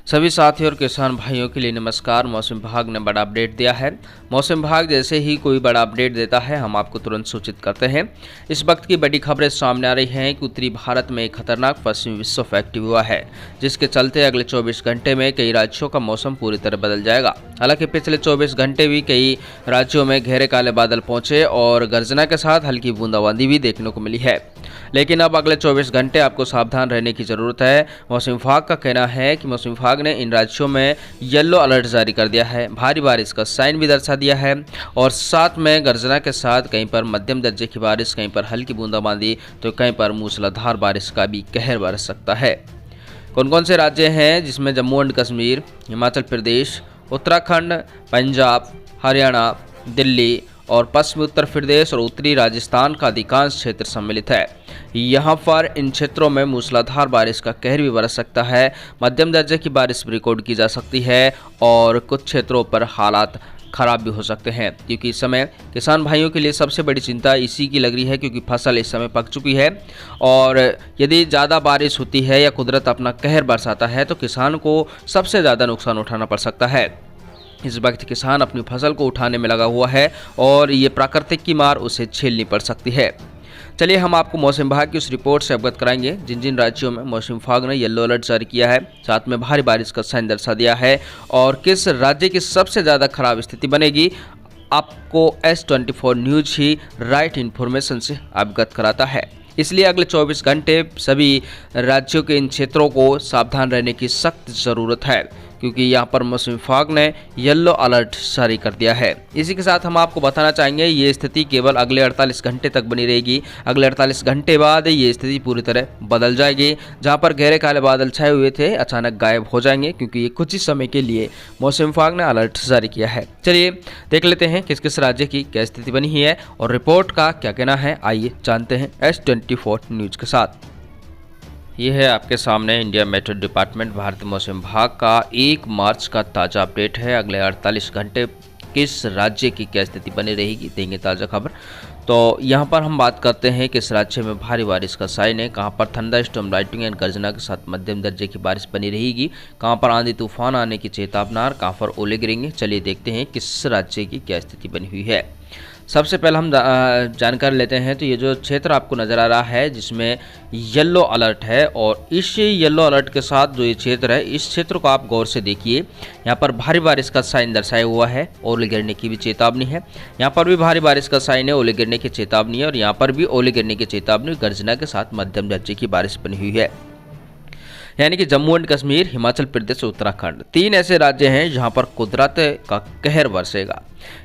सभी साथियों और किसान भाइयों के लिए नमस्कार। मौसम विभाग ने बड़ा अपडेट दिया है। मौसम विभाग जैसे ही कोई बड़ा अपडेट देता है हम आपको तुरंत सूचित करते हैं। इस वक्त की बड़ी खबरें सामने आ रही हैं कि उत्तरी भारत में एक खतरनाक पश्चिमी विक्षोभ एक्टिव हुआ है, जिसके चलते अगले 24 घंटे में कई राज्यों का मौसम पूरी तरह बदल जाएगा। हालांकि पिछले 24 घंटे भी कई राज्यों में घेरे काले बादल पहुंचे और गर्जना के साथ हल्की बूंदाबांदी भी देखने को मिली है, लेकिन अब अगले 24 घंटे आपको सावधान रहने की जरूरत है। मौसम विभाग का कहना है कि मौसम विभाग ने इन राज्यों में येलो अलर्ट जारी कर दिया है, भारी बारिश का साइन भी दर्शा दिया है और साथ में गर्जना के साथ कहीं पर मध्यम दर्जे की बारिश, कहीं पर हल्की बूंदाबांदी तो कहीं पर मूसलाधार बारिश का भी कहर बरस सकता है। कौन कौन से राज्य हैं जिसमें जम्मू एंड कश्मीर, हिमाचल प्रदेश, उत्तराखंड, पंजाब, हरियाणा, दिल्ली और पश्चिमी उत्तर प्रदेश और उत्तरी राजस्थान का अधिकांश क्षेत्र सम्मिलित है। यहाँ पर इन क्षेत्रों में मूसलाधार बारिश का कहर भी बरस सकता है, मध्यम दर्जे की बारिश भी रिकॉर्ड की जा सकती है और कुछ क्षेत्रों पर हालात खराब भी हो सकते हैं, क्योंकि इस समय किसान भाइयों के लिए सबसे बड़ी चिंता इसी की लग रही है, क्योंकि फसल इस समय पक चुकी है और यदि ज़्यादा बारिश होती है या कुदरत अपना कहर बरसाता है तो किसान को सबसे ज़्यादा नुकसान उठाना पड़ सकता है। इस वक्त किसान अपनी फसल को उठाने में लगा हुआ है और ये प्राकृतिक की मार उसे झेलनी पड़ सकती है। चलिए हम आपको मौसम विभाग की उस रिपोर्ट से अवगत कराएंगे जिन जिन राज्यों में मौसम विभाग ने येलो अलर्ट जारी किया है, साथ में भारी बारिश का साइन दर्शा दिया है और किस राज्य की सबसे ज़्यादा खराब स्थिति बनेगी। आपको S24 न्यूज ही राइट इन्फॉर्मेशन से अवगत कराता है, इसलिए अगले 24 घंटे सभी राज्यों के इन क्षेत्रों को सावधान रहने की सख्त ज़रूरत है, क्योंकि यहाँ पर मौसम विभाग ने येलो अलर्ट जारी कर दिया है। इसी के साथ हम आपको बताना चाहेंगे ये स्थिति केवल अगले 48 घंटे तक बनी रहेगी। अगले 48 घंटे बाद ये स्थिति पूरी तरह बदल जाएगी। जहाँ पर गहरे काले बादल छाए हुए थे अचानक गायब हो जाएंगे, क्योंकि ये कुछ ही समय के लिए मौसम विभाग ने अलर्ट जारी किया है। चलिए देख लेते हैं किस किस राज्य की क्या स्थिति बनी हुई है और रिपोर्ट का क्या कहना है, आइए जानते हैं S24 न्यूज के साथ। ये है आपके सामने इंडिया मेट्रो डिपार्टमेंट भारतीय मौसम विभाग का 1 मार्च का ताज़ा अपडेट है। अगले 48 घंटे किस राज्य की क्या स्थिति बनी रहेगी, देंगे ताज़ा खबर। तो यहाँ पर हम बात करते हैं किस राज्य में भारी बारिश का साइन है, कहाँ पर थंडर स्टॉर्म, लाइटनिंग एंड गर्जना के साथ मध्यम दर्जे की बारिश बनी रहेगी, कहाँ पर आंधी तूफान आने की चेतावनी, कहाँ पर ओले गिरेंगे। चलिए देखते हैं किस राज्य की क्या स्थिति बनी हुई है। सबसे पहले हम जानकारी लेते हैं। तो ये जो क्षेत्र आपको नज़र आ रहा है जिसमें येलो अलर्ट है, और इस येलो अलर्ट के साथ जो ये क्षेत्र है इस क्षेत्र को आप गौर से देखिए। यहाँ पर भारी बारिश का साइन दर्शाया हुआ है, ओले गिरने की भी चेतावनी है। यहाँ पर भी भारी बारिश का साइन है, ओले गिरने की चेतावनी है और यहाँ पर भी ओले गिरने की चेतावनी, गर्जना के साथ मध्यम दर्जे की बारिश बनी हुई है। यानी कि जम्मू एंड कश्मीर, हिमाचल प्रदेश और उत्तराखंड 3 ऐसे राज्य हैं जहां पर कुदरत का कहर बरसेगा।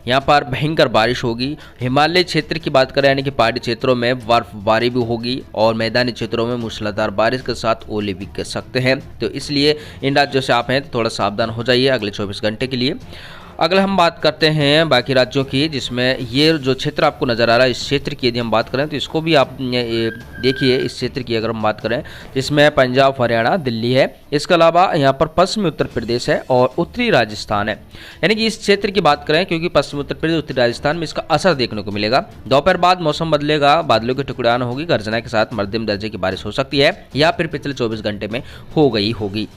यहां पर भयंकर बारिश होगी। हिमालय क्षेत्र की बात करें यानी कि पहाड़ी क्षेत्रों में बर्फबारी भी होगी और मैदानी क्षेत्रों में मूसलाधार बारिश के साथ ओले भी गिर सकते हैं। तो इसलिए इन राज्यों से आप हैं तो थोड़ा सावधान हो जाइए अगले 24 घंटे के लिए। अगले हम बात करते हैं बाकी राज्यों की, जिसमें ये जो क्षेत्र आपको नज़र आ रहा है इस क्षेत्र की यदि हम बात करें तो इसको भी आप देखिए। इस क्षेत्र की अगर हम बात करें जिसमें पंजाब, हरियाणा, दिल्ली है, इसके अलावा यहाँ पर पश्चिमी उत्तर प्रदेश है और उत्तरी राजस्थान है। यानी कि इस क्षेत्र की बात करें क्योंकि पश्चिमी उत्तर प्रदेश, उत्तरी राजस्थान में इसका असर देखने को मिलेगा। दोपहर बाद मौसम बदलेगा, बादलों की टुकड़ान होगी, गर्जना के साथ मध्यम दर्जे की बारिश हो सकती है या फिर पिछले 24 घंटे में हो गई होगी।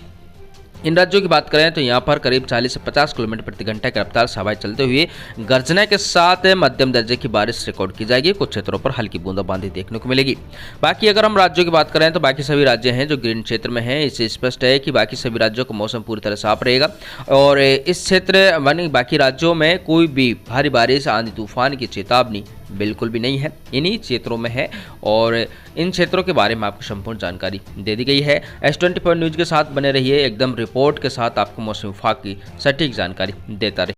इन राज्यों की बात करें तो यहाँ पर करीब 40 से 50 किलोमीटर प्रति घंटे की रफ्तार से हवाएं चलते हुए गर्जना के साथ मध्यम दर्जे की बारिश रिकॉर्ड की जाएगी। कुछ क्षेत्रों पर हल्की बूंदाबांदी देखने को मिलेगी। बाकी अगर हम राज्यों की बात करें तो बाकी सभी राज्य हैं जो ग्रीन क्षेत्र में हैं। इससे स्पष्ट है कि बाकी सभी राज्यों का मौसम पूरी तरह साफ रहेगा और इस क्षेत्र यानी बाकी राज्यों में कोई भी भारी बारिश, आंधी तूफान की चेतावनी बिल्कुल भी नहीं है, इन्हीं क्षेत्रों में है और इन क्षेत्रों के बारे में आपको संपूर्ण जानकारी दे दी गई है। S24 न्यूज के साथ बने रहिए, एकदम रिपोर्ट के साथ आपको मौसम विभाग की सटीक जानकारी देता रहे।